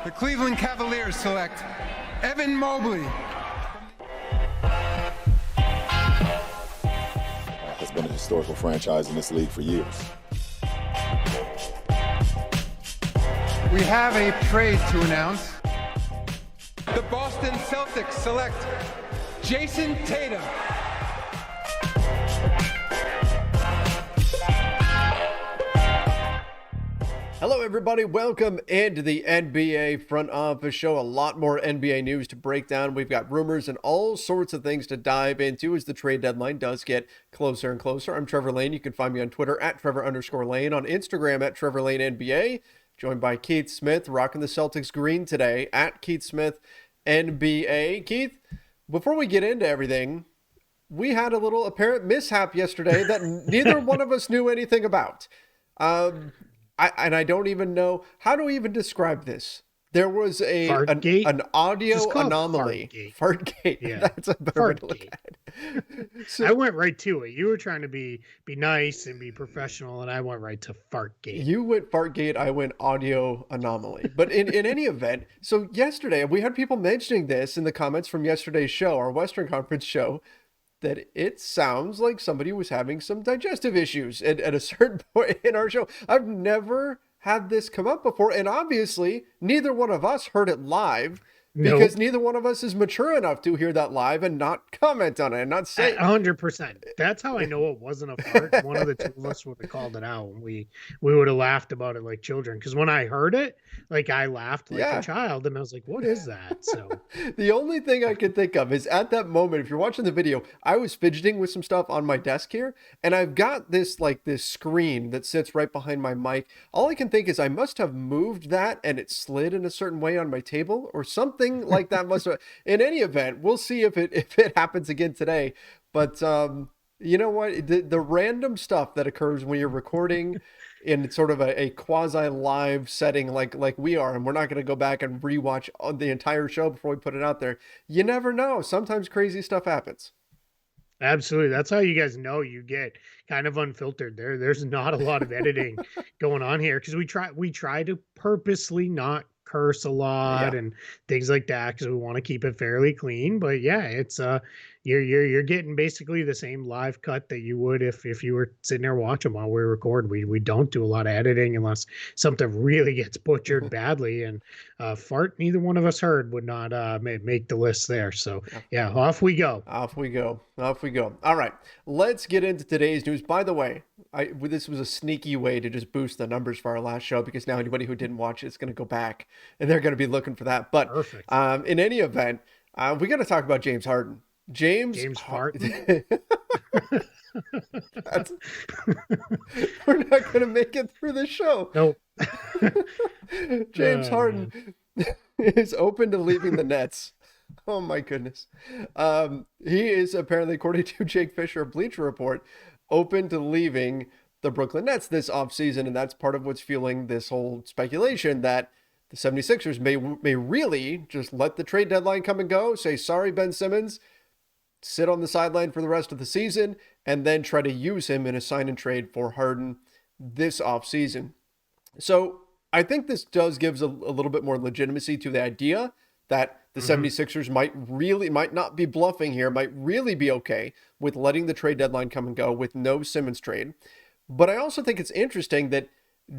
The Cleveland Cavaliers select Evan Mobley. Has been a historical franchise in this league for years. We have a trade to announce. The Boston Celtics select Jason Tatum. Hello, everybody. Welcome into the NBA Front Office Show. A lot more NBA news to break down. We've got rumors and all sorts of things to dive into as the trade deadline does get closer and closer. I'm Trevor Lane. You can find me on Twitter at Trevor_Lane, on Instagram at Trevor Lane NBA. Joined by Keith Smith, rocking the Celtics green today at Keith Smith NBA. Keith, before we get into everything, we had a little apparent mishap yesterday that neither one of us knew anything about. I don't even know how to even describe this. There was an audio anomaly. Fartgate. Yeah. That's a better way to look at it. So, I went right to it. You were trying to be nice and be professional, and I went right to Fartgate. You went Fartgate, I went audio anomaly. But in any event, so yesterday, we had people mentioning this in the comments from yesterday's show, our Western Conference show, that it sounds like somebody was having some digestive issues at a certain point in our show. I've never had this come up before, and obviously neither one of us heard it live because neither one of us is mature enough to hear that live and not comment on it and not say 100%. That's how I know it wasn't a fart. One of the two of us would have called it out, and we would have laughed about it like children. Because when I heard it, like I laughed like a child, and I was like, "What is that?" So the only thing I could think of is at that moment, if you're watching the video, I was fidgeting with some stuff on my desk here, and I've got this screen that sits right behind my mic. All I can think is I must have moved that, and it slid in a certain way on my table, or something like that must have. In any event, we'll see if it happens again today. But you know what? The random stuff that occurs when you're recording in sort of a quasi live setting like we are, and we're not going to go back and rewatch the entire show before we put it out there. You never know. Sometimes crazy stuff happens. absolutely, that's how you guys know you get kind of unfiltered. There's not a lot of editing going on here because we try to purposely not curse a lot and things like that because we want to keep it fairly clean. But yeah, it's you're getting basically the same live cut that you would if you were sitting there watching while we record. We don't do a lot of editing unless something really gets butchered badly, and fart neither one of us heard would not make the list there. So yeah, off we go. All right, let's get into today's news. By the way, this was a sneaky way to just boost the numbers for our last show because now anybody who didn't watch it is going to go back and they're going to be looking for that. But perfect. In any event, we got to talk about James Harden. James Harden. We're not going to make it through the show. Nope. James Harden is open to leaving the Nets. Oh my goodness. He is apparently, according to Jake Fisher of Bleacher Report, open to leaving the Brooklyn Nets this offseason, and that's part of what's fueling this whole speculation that the 76ers may really just let the trade deadline come and go, say, sorry, Ben Simmons, sit on the sideline for the rest of the season, and then try to use him in a sign and trade for Harden this offseason. So I think this gives a little bit more legitimacy to the idea that the 76ers might not be bluffing here, might really be okay with letting the trade deadline come and go with no Simmons trade. But I also think it's interesting that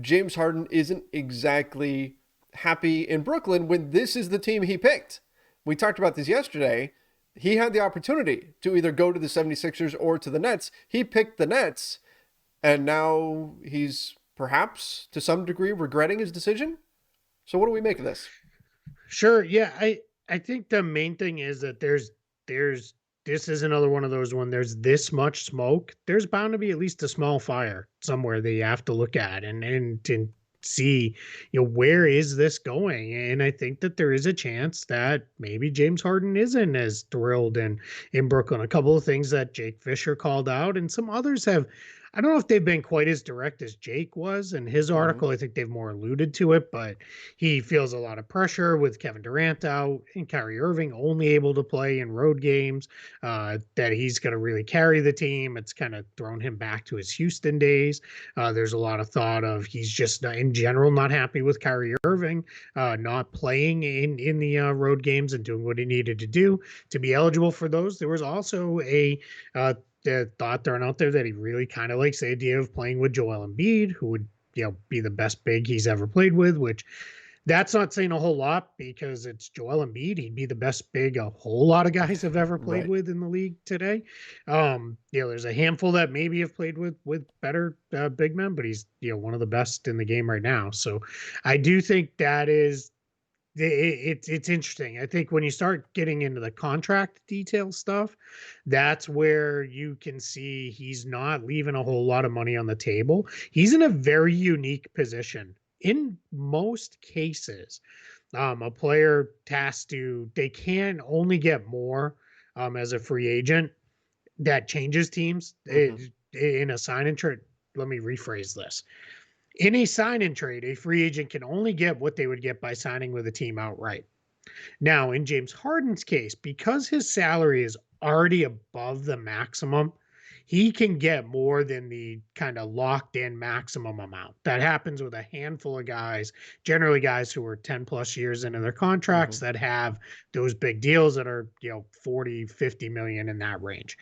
James Harden isn't exactly happy in Brooklyn when this is the team he picked. We talked about this yesterday. He had the opportunity to either go to the 76ers or to the Nets. He picked the Nets, and now he's perhaps to some degree regretting his decision. So what do we make of this? Sure. Yeah. I think the main thing is that this is another one of those when there's this much smoke, there's bound to be at least a small fire somewhere that you have to look at and see, where is this going? And I think that there is a chance that maybe James Harden isn't as thrilled in Brooklyn. A couple of things that Jake Fisher called out and some others have, I don't know if they've been quite as direct as Jake was in his article. I think they've more alluded to it, but he feels a lot of pressure with Kevin Durant out and Kyrie Irving only able to play in road games, that he's going to really carry the team. It's kind of thrown him back to his Houston days. There's a lot of thought of he's just in general not happy with Kyrie Irving not playing in the road games and doing what he needed to do to be eligible for those. There was also the thought thrown out there that he really kind of likes the idea of playing with Joel Embiid, who would be the best big he's ever played with, which that's not saying a whole lot because it's Joel Embiid. He'd be the best big a whole lot of guys have ever played with in the league today. There's a handful that maybe have played with better big men, but he's one of the best in the game right now. So I do think that is it's interesting. I think when you start getting into the contract detail stuff, that's where you can see he's not leaving a whole lot of money on the table. He's in a very unique position. In most cases, a player they can only get more as a free agent. That changes teams in a sign and trade. Let me rephrase this. In a sign and trade, a free agent can only get what they would get by signing with a team outright. Now, in James Harden's case, because his salary is already above the maximum, he can get more than the kind of locked in maximum amount. That happens with a handful of guys, generally guys who are 10 plus years into their contracts that have those big deals that are, 40, 50 million in that range.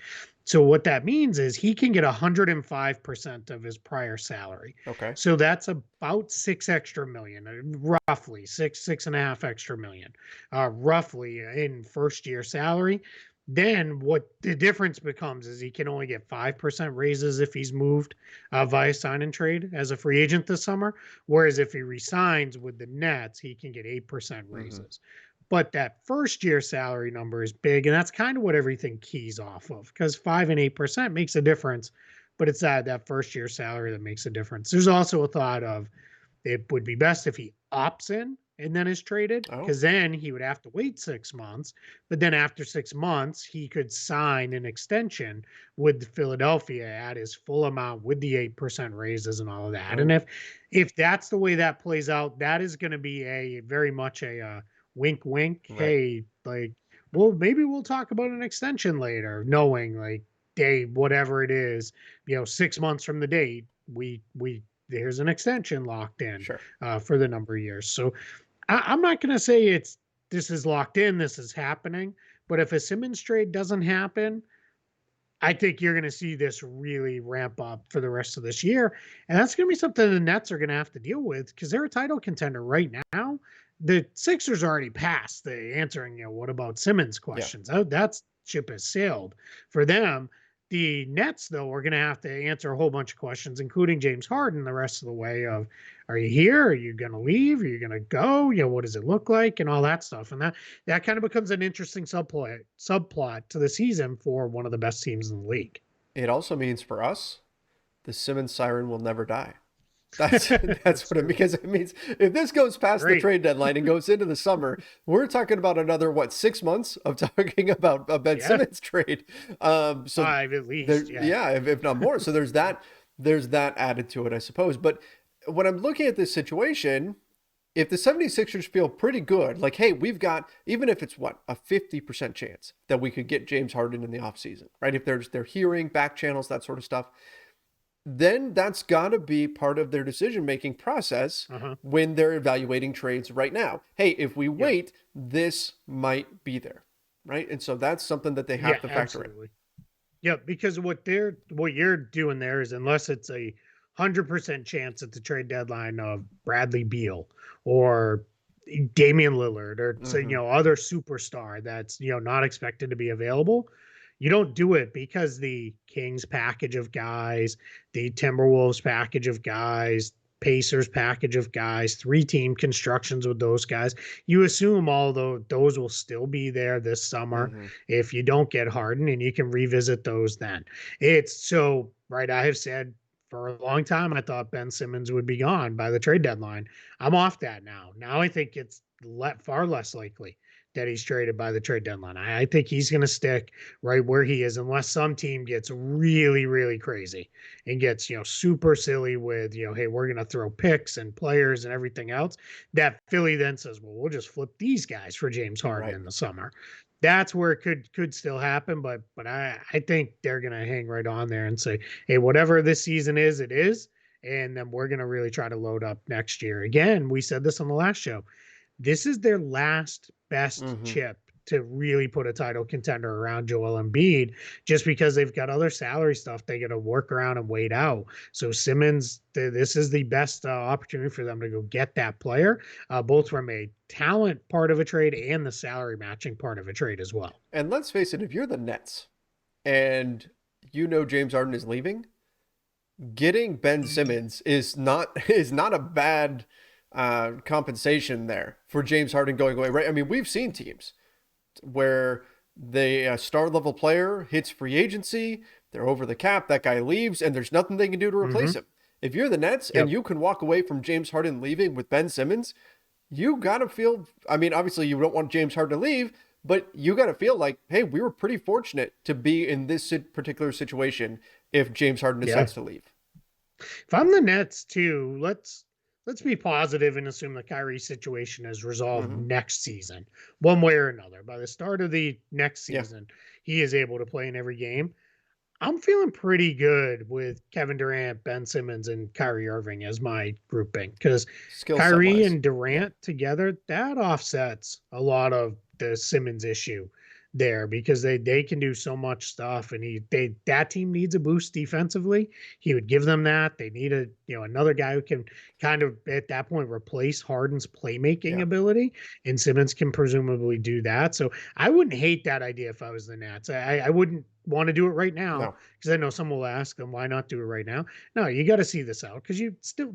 So what that means is he can get 105% of his prior salary. Okay. So that's about $6 extra million, roughly six and a half extra million, roughly in first year salary. Then what the difference becomes is he can only get 5% raises if he's moved via sign and trade as a free agent this summer. Whereas if he resigns with the Nets, he can get 8% raises. But that first year salary number is big, and that's kind of what everything keys off of, because 5 and 8% makes a difference, but it's that first year salary that makes a difference. There's also a thought of it would be best if he opts in and then is traded, because then he would have to wait 6 months. But then after 6 months, he could sign an extension with Philadelphia at his full amount with the 8% raises and all of that. And if that's the way that plays out, that is going to be very much a wink, wink. Right. Hey, maybe we'll talk about an extension later, knowing day, whatever it is, 6 months from the date, there's an extension locked in for the number of years. So I'm not going to say this is locked in, this is happening, but if a Simmons trade doesn't happen, I think you're going to see this really ramp up for the rest of this year. And that's going to be something the Nets are going to have to deal with because they're a title contender right now. The Sixers already passed the answering, what about Simmons questions. That ship has sailed for them. The Nets, though, are going to have to answer a whole bunch of questions, including James Harden, the rest of the way of, are you here? Are you going to leave? Are you going to go? What does it look like? And all that stuff. And that kind of becomes an interesting subplot to the season for one of the best teams in the league. It also means for us, the Simmons siren will never die. That's what it, because it means if this goes past the trade deadline and goes into the summer, we're talking about another 6 months of talking about a Ben Simmons trade. So 5 at least. If not more. So there's that added to it, I suppose. But when I'm looking at this situation, if the 76ers feel pretty good, hey, we've got, even if it's a 50% chance that we could get James Harden in the offseason, right? If they're hearing back channels, that sort of stuff, then that's got to be part of their decision-making process when they're evaluating trades right now. Hey, if we wait, this might be there, right? And so that's something that they have to factor in. Yeah, because what you're doing there is, unless it's a 100% chance at the trade deadline of Bradley Beal or Damian Lillard or other superstar that's not expected to be available, you don't do it because the Kings package of guys, the Timberwolves package of guys, Pacers package of guys, 3-team constructions with those guys. You assume all those will still be there this summer if you don't get Harden, and you can revisit those then. I have said for a long time I thought Ben Simmons would be gone by the trade deadline. I'm off that now. Now I think it's far less likely that he's traded by the trade deadline. I think he's going to stick right where he is unless some team gets really, really crazy and gets, super silly with, hey, we're going to throw picks and players and everything else. That Philly then says, well, we'll just flip these guys for James Harden in the summer. That's where it could still happen, but I think they're going to hang right on there and say, hey, whatever this season is, it is. And then we're going to really try to load up next year. Again, we said this on the last show. This is their last best chip to really put a title contender around Joel Embiid, just because they've got other salary stuff they got to work around and wait out. So Simmons, this is the best opportunity for them to go get that player, both from a talent part of a trade and the salary matching part of a trade as well. And let's face it, if you're the Nets and James Harden is leaving, getting Ben Simmons is not a bad compensation there for James Harden going away, right? I mean, we've seen teams where the star level player hits free agency, they're over the cap, that guy leaves, and there's nothing they can do to replace him. If you're the Nets and you can walk away from James Harden leaving with Ben Simmons, you got to feel, I mean, obviously you don't want James Harden to leave, but you got to feel like, hey, we were pretty fortunate to be in this particular situation if James Harden decides to leave. If I'm the Nets too, let's be positive and assume the Kyrie situation is resolved next season, one way or another. By the start of the next season, he is able to play in every game. I'm feeling pretty good with Kevin Durant, Ben Simmons, and Kyrie Irving as my grouping, because Kyrie and Durant together, that offsets a lot of the Simmons issue there, because they can do so much stuff, and that team needs a boost defensively. He would give them that. They need another guy who can kind of at that point replace Harden's playmaking ability, and Simmons can presumably do that. So I wouldn't hate that idea if I was the Nets. I wouldn't want to do it right now, because I know someone will ask them, why not do it right now? No, you got to see this out, because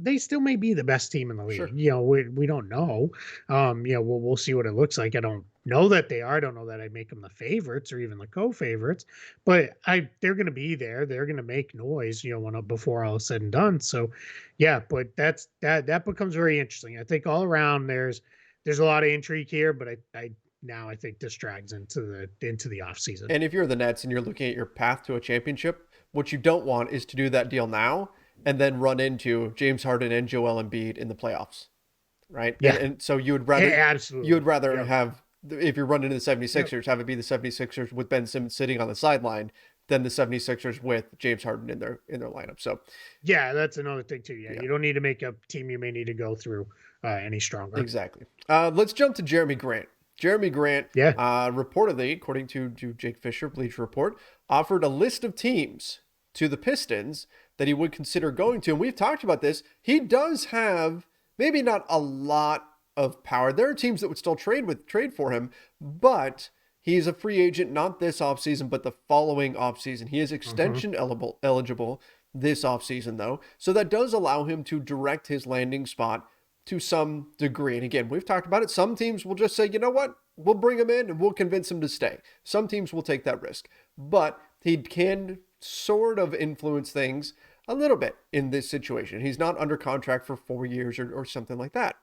they still may be the best team in the league. We don't know. We'll see what it looks like. I don't know that they are. I don't know that I'd make them the favorites or even the co-favorites, but they're going to be there. They're going to make noise, before all is said and done. So yeah, but that becomes very interesting. I think all around there's a lot of intrigue here, but I think this drags into the off season. And if you're the Nets and you're looking at your path to a championship, what you don't want is to do that deal now and then run into James Harden and Joel Embiid in the playoffs, right? Yeah. And so you would rather have, if you're running into the 76ers, have it be the 76ers with Ben Simmons sitting on the sideline than the 76ers with James Harden in their lineup. So yeah, that's another thing too. Yeah. You don't need to make a team you may need to go through any stronger. Exactly. Let's jump to Jerami Grant. Jerami Grant, reportedly, according to Jake Fisher, Bleacher Report, offered a list of teams to the Pistons that he would consider going to. And we've talked about this. He does have maybe not a lot of power. There are teams that would still trade for him, but he's a free agent, not this offseason, but the following offseason. He is extension eligible this offseason, though. So that does allow him to direct his landing spot to some degree. And again, we've talked about it. Some teams will just say, you know what? We'll bring him in and we'll convince him to stay. Some teams will take that risk. But he can sort of influence things a little bit in this situation. He's not under contract for 4 years or something like that.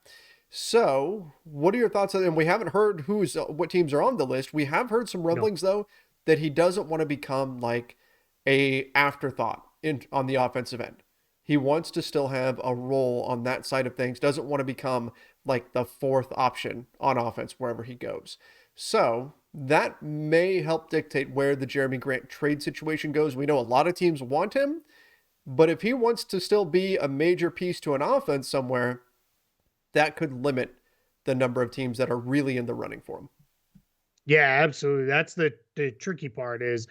So what are your thoughts on it? And we haven't heard what teams are on the list. We have heard some rumblings, though, that he doesn't want to become like a afterthought on the offensive end. He wants to still have a role on that side of things, doesn't want to become like the fourth option on offense wherever he goes. So that may help dictate where the Jerami Grant trade situation goes. We know a lot of teams want him, but if he wants to still be a major piece to an offense somewhere, that could limit the number of teams that are really in the running for him. Yeah, absolutely. That's the tricky part is,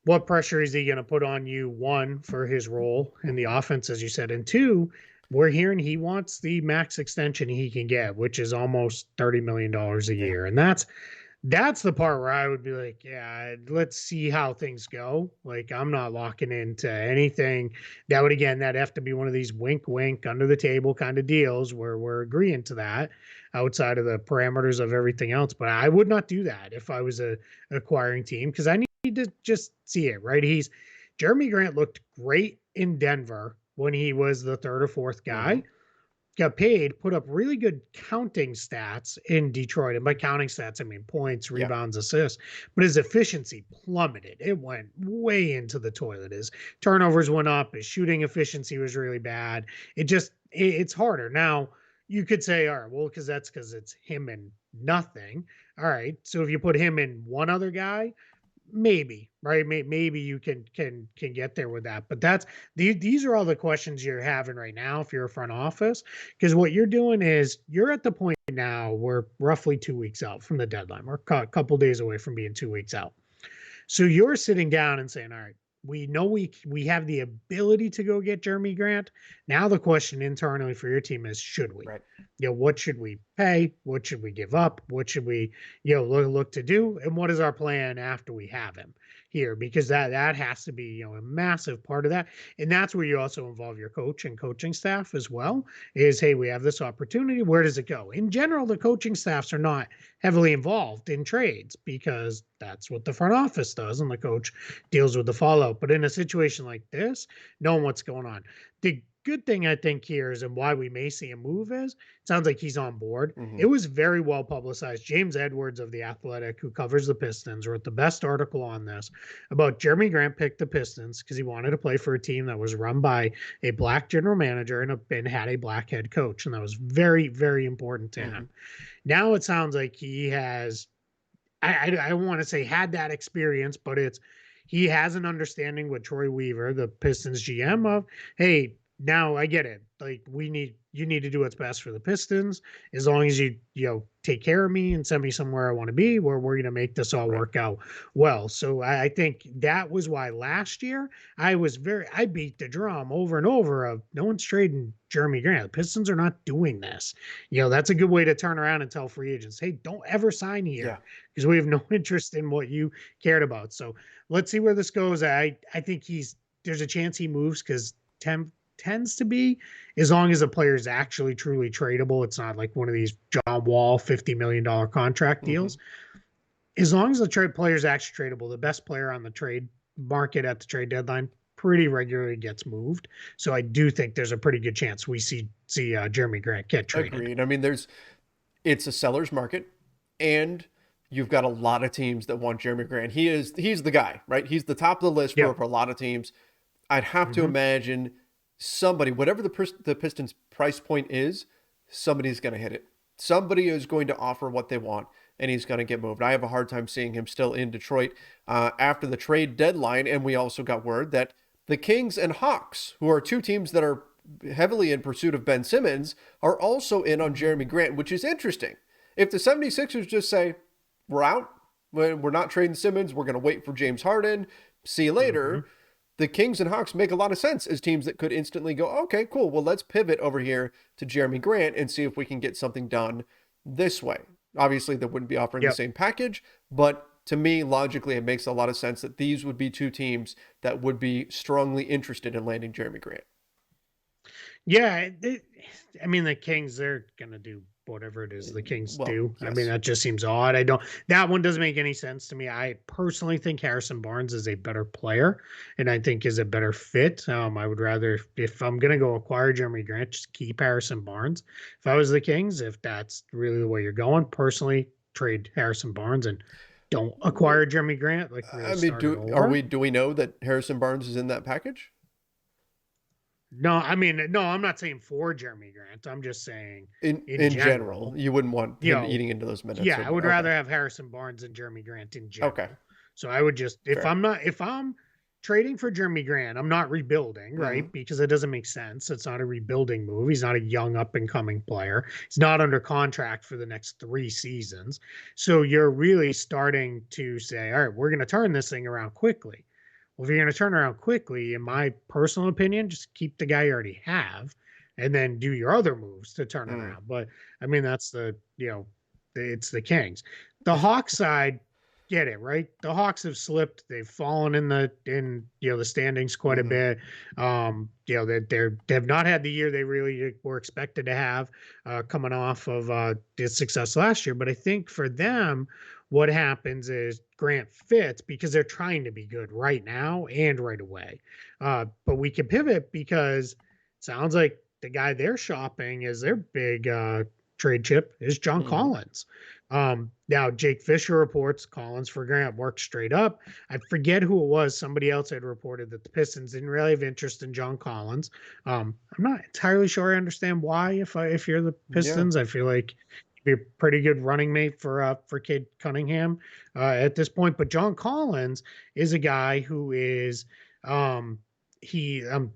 what pressure is he going to put on you, one, for his role in the offense, as you said, and two, we're hearing he wants the max extension he can get, which is almost $30 million a year. And that's the part where I would be like, yeah, let's see how things go. Like, I'm not locking into anything. That'd have to be one of these wink, wink, under the table kind of deals where we're agreeing to that outside of the parameters of everything else. But I would not do that if I was a acquiring team, because I need to just see it, right? Jerami Grant looked great in Denver when he was the third or fourth guy. got paid, put up really good counting stats in Detroit. And by counting stats, I mean points, rebounds, assists, but his efficiency plummeted. It went way into the toilet. His turnovers went up. His shooting efficiency was really bad. It's harder. Now, you could say, all right, well, because it's him and nothing. All right. So if you put him in one other guy, maybe, right? Maybe you can get there with that. But these are all the questions you're having right now if you're a front office, because what you're doing is you're at the point now we're roughly 2 weeks out from the deadline. We're a couple days away from being 2 weeks out. So you're sitting down and saying, all right, we know we have the ability to go get Jerami Grant. Now the question internally for your team is, should we? Right. What should we pay? What should we give up? What should we, look to do? And what is our plan after we have him here? Because that has to be, a massive part of that. And that's where you also involve your coach and coaching staff as well, is, hey, we have this opportunity. Where does it go? In general, the coaching staffs are not heavily involved in trades because that's what the front office does, and the coach deals with the fallout. But in a situation like this, knowing what's going on, the good thing I think here is, and why we may see a move is, it sounds like he's on board. Mm-hmm. It was very well publicized. James Edwards of The Athletic, who covers the Pistons, wrote the best article on this about Jerami Grant picked the Pistons because he wanted to play for a team that was run by a black general manager and had a black head coach. And that was very, very important to him. Now it sounds like he has, I want to say had that experience, but he has an understanding with Troy Weaver, the Pistons GM, of, hey, now I get it. Like, you need to do what's best for the Pistons. As long as you take care of me and send me somewhere I want to be, where we're going to make this all work out well. So I think that was why last year I beat the drum over and over of no one's trading Jerami Grant. The Pistons are not doing this. That's a good way to turn around and tell free agents, hey, don't ever sign here because we have no interest in what you cared about. So let's see where this goes. I think there's a chance he moves because tends to be, as long as a player is actually truly tradable. It's not like one of these John Wall $50 million contract deals. As long as the player is actually tradable, the best player on the trade market at the trade deadline pretty regularly gets moved. So I do think there's a pretty good chance we see Jerami Grant get traded. Agreed. I mean, it's a seller's market, and you've got a lot of teams that want Jerami Grant. He's the guy, right? He's the top of the list for a lot of teams. I'd have to imagine somebody, whatever the Pistons price point is, somebody's going to hit it. Somebody is going to offer what they want, and he's going to get moved. I have a hard time seeing him still in Detroit after the trade deadline. And we also got word that the Kings and Hawks, who are two teams that are heavily in pursuit of Ben Simmons, are also in on Jerami Grant, which is interesting. If the 76ers just say, we're out, we're not trading Simmons, we're going to wait for James Harden, see you later, the Kings and Hawks make a lot of sense as teams that could instantly go, okay, cool, well, let's pivot over here to Jerami Grant and see if we can get something done this way. Obviously, they wouldn't be offering the same package, but to me, logically, it makes a lot of sense that these would be two teams that would be strongly interested in landing Jerami Grant. Yeah, the Kings, they're going to do whatever it is the Kings do. Yes. I mean, that just seems odd. That one doesn't make any sense to me. I personally think Harrison Barnes is a better player and I think is a better fit. I would rather, if I'm going to go acquire Jerami Grant, just keep Harrison Barnes. If I was the Kings, if that's really the way you're going, personally trade Harrison Barnes and don't acquire Jerami Grant. Like, really do we know that Harrison Barnes is in that package? No, I'm not saying for Jerami Grant. I'm just saying in general, you wouldn't want him eating into those minutes. Yeah, I would rather have Harrison Barnes than Jerami Grant in general. Okay. So I would just, if I'm trading for Jerami Grant, I'm not rebuilding, right? Because it doesn't make sense. It's not a rebuilding move. He's not a young up and coming player. He's not under contract for the next 3 seasons. So you're really starting to say, all right, we're going to turn this thing around quickly. Well, if you're going to turn around quickly, in my personal opinion, just keep the guy you already have and then do your other moves to turn around. But I mean, that's it's the Kings. The Hawks side, get it, right? The Hawks have slipped. They've fallen in the standings quite a bit. They've not had the year they really were expected to have coming off of the success last year. But I think for them, what happens is Grant fits because they're trying to be good right now and right away. But we can pivot because it sounds like the guy they're shopping as their big trade chip is John Mhm. Collins. Now Jake Fisher reports Collins for Grant worked straight up. I forget who it was. Somebody else had reported that the Pistons didn't really have interest in John Collins. I'm not entirely sure I understand why. If you're the Yeah. Pistons, I feel like be a pretty good running mate for Cade Cunningham at this point. But John Collins is a guy who is I'm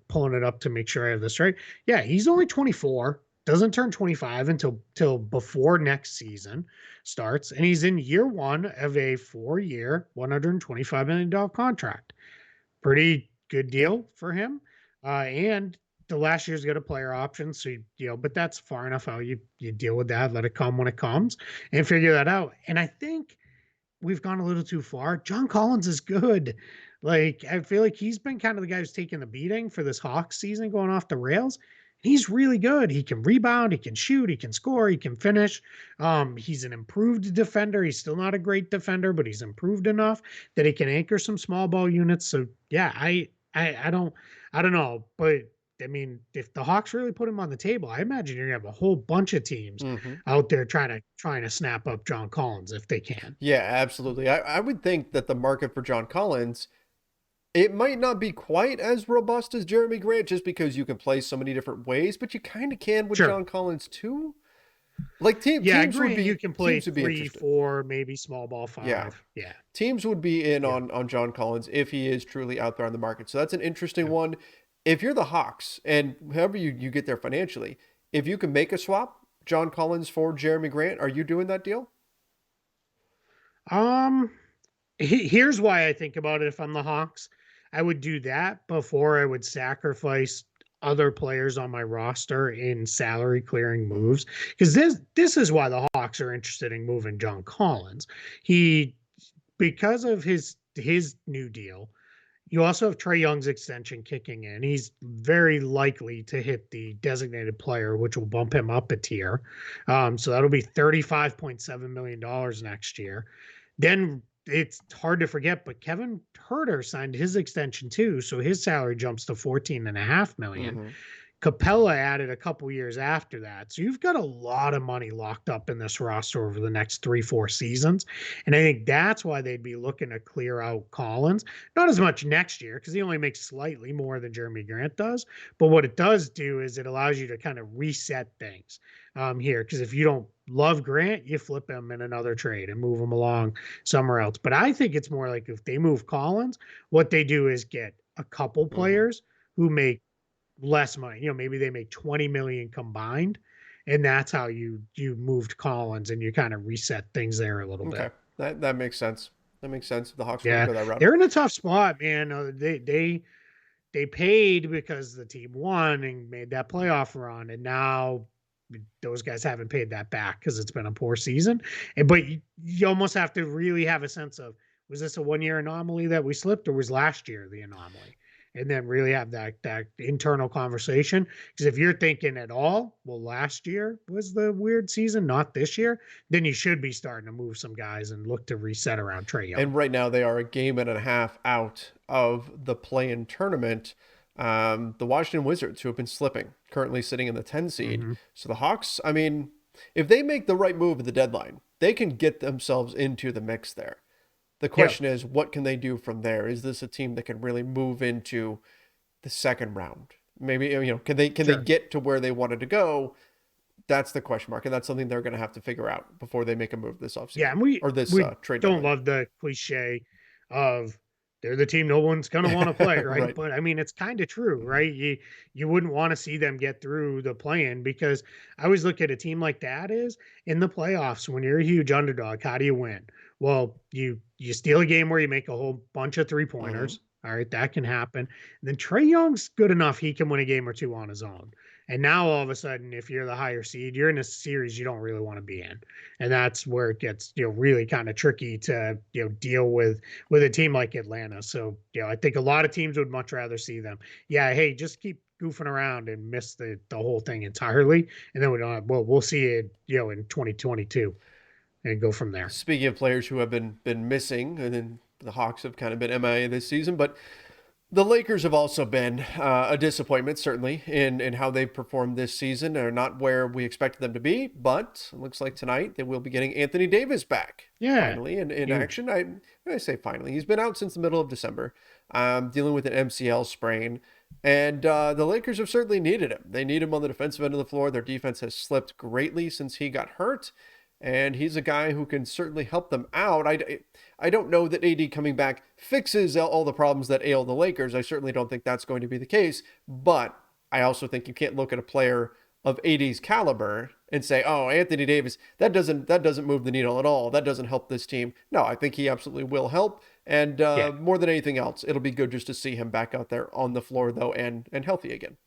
pulling it up to make sure I have this right. Yeah, he's only 24, doesn't turn 25 until till before next season starts, and he's in year one of a 4-year, $125 million contract. Pretty good Yeah. deal for him. And the last year's got a player option, so but that's far enough out. You deal with that, let it come when it comes, and figure that out. And I think we've gone a little too far. John Collins is good. Like, I feel like he's been kind of the guy who's taking the beating for this Hawks season going off the rails. He's really good. He can rebound, he can shoot, he can score, he can finish. He's an improved defender. He's still not a great defender, but he's improved enough that he can anchor some small ball units. So yeah, I don't know, but I mean, if the Hawks really put him on the table, I imagine you're gonna have a whole bunch of teams Mhm. out there trying to snap up John Collins if they can. Yeah, absolutely. I would think that the market for John Collins, it might not be quite as robust as Jeremy Grant just because you can play so many different ways, but you kind of can with Sure. John Collins too. Like Yeah, Grant, you can play teams would be 3, interested. 4, maybe small ball Yeah. 5. Yeah. Teams would be in Yeah. on John Collins if he is truly out there on the market. So that's an interesting Yeah. one. If you're the Hawks and however you get there financially, if you can make a swap, John Collins for Jeremy Grant, are you doing that deal? Um, Here's why I think about it if I'm the Hawks. I would do that before I would sacrifice other players on my roster in salary clearing Mhm. moves because this is why the Hawks are interested in moving John Collins. He because of his new deal. You also have Trey Young's extension kicking in. He's very likely to hit the designated player, which will bump him up a tier. So that'll be $35.7 million next year. Then it's hard to forget, but Kevin Herter signed his extension too. So his salary jumps to 14.5 million. Mhm. Capella added a couple years after that. So you've got a lot of money locked up in this roster over the next 3-4 seasons. And I think that's why they'd be looking to clear out Collins. Not as much next year, because he only makes slightly more than Jeremy Grant does. But what it does do is it allows you to kind of reset things here. Because if you don't love Grant, you flip him in another trade and move him along somewhere else. But I think it's more like if they move Collins, what they do is get a couple Mhm. players who make less money. Maybe they make 20 million combined, and that's how you moved Collins and you kind of reset things there a little Okay. bit. That makes sense. That makes sense if the Hawks want to Yeah, go that route. they're in a tough spot, man. They paid because the team won and made that playoff run, and now those guys haven't paid that back because it's been a poor season. But you almost have to really have a sense of, was this a 1-year anomaly that we slipped, or was last year the anomaly? And then really have that internal conversation. Because if you're thinking at all, well, last year was the weird season, not this year, then you should be starting to move some guys and look to reset around Trey Young. And right now they are a game and a half out of the play-in tournament. The Washington Wizards, who have been slipping, currently sitting in the 10 seed. Mm-hmm. So the Hawks, I mean, if they make the right move at the deadline, they can get themselves into the mix there. The Yeah, question is, what can they do from there? Is this a team that can really move into the second round? Maybe, can they sure. get to where they wanted to go? That's the question mark, and that's something they're going to have to figure out before they make a move this Yeah, offseason and we or this we trade don't deadline. love the cliche of they're the team no one's going to want to play, right? Right. But I mean, it's kind of true, Mhm. right? You wouldn't want to see them get through the play-in because I always look at a team like that is in the playoffs when you're a huge underdog, how do you win? Well, you steal a game where you make a whole bunch of Mhm. three-pointers. All right, that can happen. And then Trey Young's good enough; he can win a game or two on his own. And now all of a sudden, if you're the higher seed, you're in a series you don't really want to be in, and that's where it gets really kind of tricky to deal with a team like Atlanta. So I think a lot of teams would much rather see them. Yeah, hey, just keep goofing around and miss the whole thing entirely, and then we don't. We'll see it in 2022 and go from there. Speaking of players who have been missing, and then the Hawks have kind of been MIA this season, but The Lakers have also been a disappointment, certainly, in how they've performed this season. They're not where we expected them to be, but it looks like tonight they will be getting Anthony Davis back, Yeah. finally, in Huge. action. I say finally. He's been out since the middle of December, dealing with an MCL sprain. And the Lakers have certainly needed him. They need him on the defensive end of the floor. Their defense has slipped greatly since he got hurt. And he's a guy who can certainly help them out. I don't know that AD coming back fixes all the problems that ail the Lakers. I certainly don't think that's going to be the case. But I also think you can't look at a player of AD's caliber and say, "Oh, Anthony Davis, that doesn't move the needle at all. That doesn't help this team." No, I think he absolutely will help. And more than anything else, it'll be good just to see him back out there on the floor, though, and healthy again.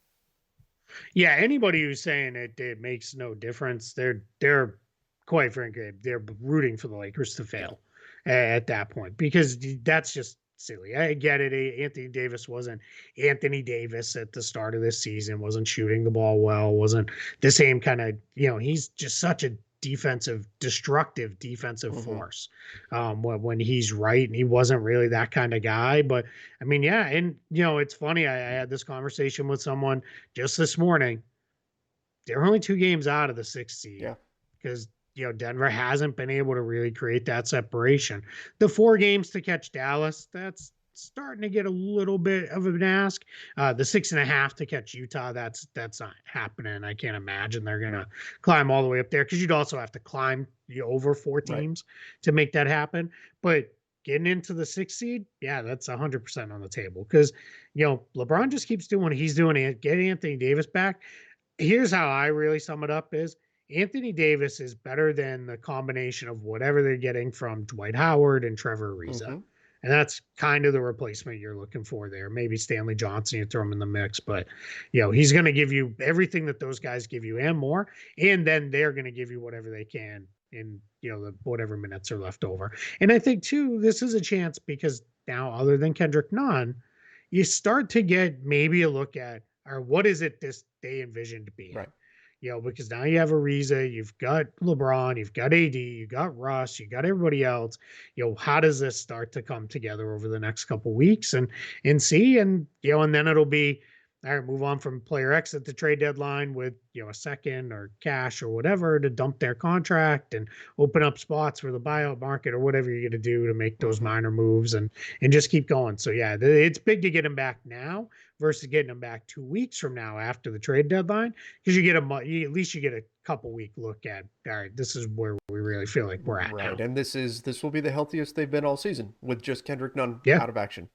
Yeah, anybody who's saying it makes no difference, they're quite frankly, they're rooting for the Lakers to fail at that point, because that's just silly. I get it. Anthony Davis wasn't Anthony Davis at the start of this season, wasn't shooting the ball well, wasn't the same kind of, he's just such a destructive defensive force when he's right, and he wasn't really that kind of guy. But I mean, yeah. And it's funny, I had this conversation with someone just this morning. They're only 2 games out of the 6th seed, because Denver hasn't been able to really create that separation. The 4 games to catch Dallas, that's starting to get a little bit of an ask. The 6.5 to catch Utah, that's not happening. I can't imagine they're going to climb all the way up there, because you'd also have to climb over 4 teams to make that happen. But getting into the 6th seed, yeah, that's 100% on the table, because LeBron just keeps doing what he's doing. Get Anthony Davis back. Here's how I really sum it up is, Anthony Davis is better than the combination of whatever they're getting from Dwight Howard and Trevor Ariza. And that's kind of the replacement you're looking for there. Maybe Stanley Johnson, you throw him in the mix, but he's going to give you everything that those guys give you and more. And then they're going to give you whatever they can in, the whatever minutes are left over. And I think too, this is a chance, because now, other than Kendrick Nunn, you start to get maybe a look at, or what is it this they envisioned being? Right. Because now you have Ariza, you've got LeBron, you've got AD, you got Russ, you got everybody else. How does this start to come together over the next couple of weeks and see? And, and then it'll be, all right, move on from player X at the trade deadline with, a second or cash or whatever to dump their contract and open up spots for the buyout market or whatever you're going to do to make those minor moves and just keep going. So, yeah, it's big to get him back now versus getting him back 2 weeks from now after the trade deadline, because at least you get a couple week look at, all right, this is where we really feel like we're at now. And this will be the healthiest they've been all season with just Kendrick Nunn out of action.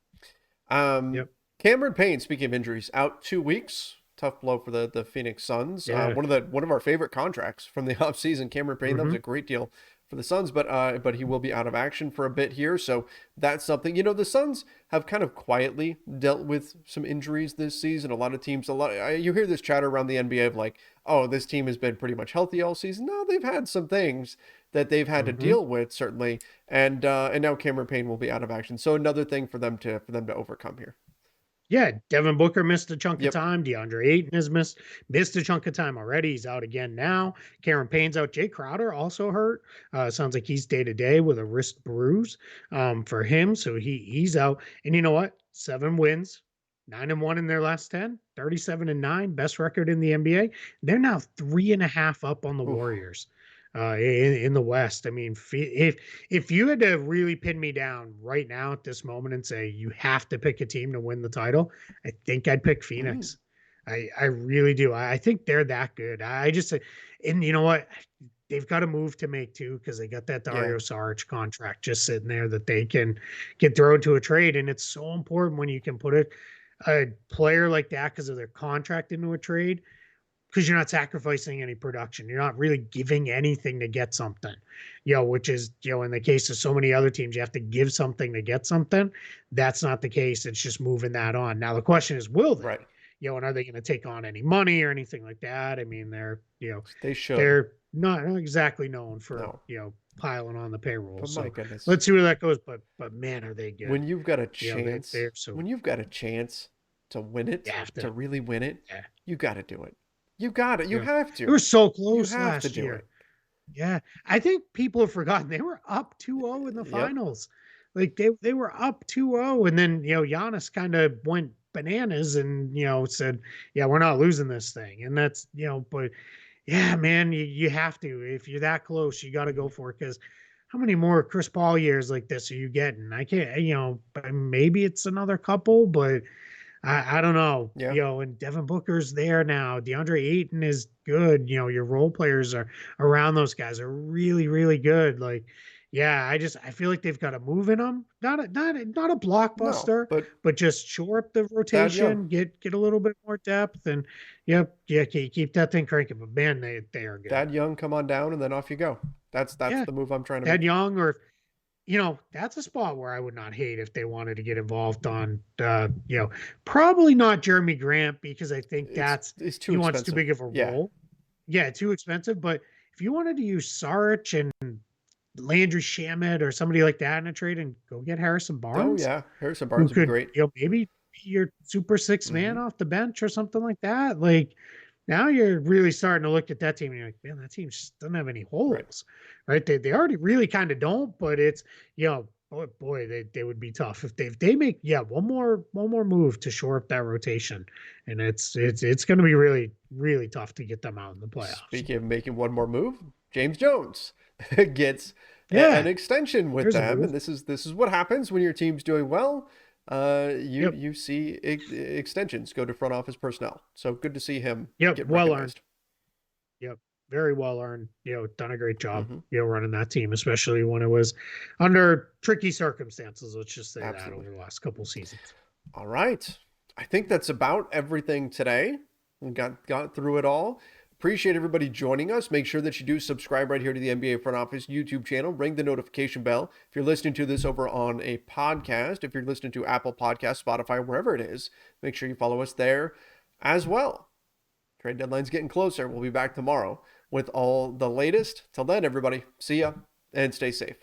Cameron Payne, speaking of injuries, out 2 weeks. Tough blow for the Phoenix Suns. One of our favorite contracts from the offseason. Cameron Payne, that was a great deal for the Suns, but he will be out of action for a bit here. So that's something. The Suns have kind of quietly dealt with some injuries this season. A lot of teams, you hear this chatter around the NBA of like, oh, this team has been pretty much healthy all season. No, they've had some things that they've had to deal with, certainly. And now Cameron Payne will be out of action. So another thing for them to overcome here. Yeah, Devin Booker missed a chunk of time. DeAndre Ayton has missed a chunk of time already. He's out again now. Cameron Payne's out. Jay Crowder also hurt. Sounds like he's day-to-day with a wrist bruise for him. So he's out. And you know what? 7 wins, 9-1 in their last 10, 37-9, best record in the NBA. They're now 3.5 up on the Warriors. In the West. I mean, if you had to really pin me down right now at this moment and say you have to pick a team to win the title, I think I'd pick Phoenix. I really do. I think they're that good. And you know what? They've got a move to make too, because they got that Dario Saric contract just sitting there that they can get thrown to a trade. And it's so important when you can put a player like that because of their contract into a trade, because you're not sacrificing any production. You're not really giving anything to get something, which is, in the case of so many other teams, you have to give something to get something. That's not the case. It's just moving that on. Now, the question is, will they? Right. And are they going to take on any money or anything like that? I mean, they're not exactly known for, piling on the payroll. But so my goodness. Let's see where that goes. But man, are they good. When you've got a chance, when you've got a chance to win it, to really win it, you got to do it. You got it. You have to. They were so close last year. Yeah. I think people have forgotten they were up 2-0 in the finals like they were up 2-0, and then Giannis kind of went bananas and said, yeah, we're not losing this thing. And that's but yeah, man, you have to. If you're that close, you got to go for it, because how many more Chris Paul years like this are you getting? I can't, maybe it's another couple, but I don't know. Yeah. And Devin Booker's there now. DeAndre Ayton is good. Your role players are around, those guys are really, really good. Like, yeah, I feel like they've got a move in them. Not a blockbuster, No, but just shore up the rotation, get a little bit more depth, and keep that thing cranking. But man, they are good. Thad Young, come on down, and then off you go. That's the move I'm trying to Thad make. Young, or that's a spot where I would not hate if they wanted to get involved on, probably not Jerami Grant, because I think It's too he expensive. wants too big of a role. Yeah, too expensive. But if you wanted to use Saric and Landry Shamet or somebody like that in a trade, and go get Harrison Barnes. Oh yeah, Harrison Barnes would be great. Maybe be your super six man off the bench or something like that. Like, now you're really starting to look at that team and you're like, man, that team just doesn't have any holes, right? They already really kind of don't, but it's, boy, they would be tough if they make one more move to shore up that rotation, and it's going to be really, really tough to get them out in the playoffs. Speaking of making one more move, James Jones gets an extension with them, and this is what happens when your team's doing well. You see extensions go to front office personnel. So good to see him get well recognized. earned. Very well earned. Done a great job. Running that team, especially when it was under tricky circumstances. Let's just say that over the last couple seasons. All right, I think that's about everything today. We got through it all. Appreciate everybody joining us. Make sure that you do subscribe right here to the NBA Front Office YouTube channel. Ring the notification bell. If you're listening to this over on a podcast, if you're listening to Apple Podcasts, Spotify, wherever it is, make sure you follow us there as well. Trade deadline's getting closer. We'll be back tomorrow with all the latest. Till then, everybody, see ya and stay safe.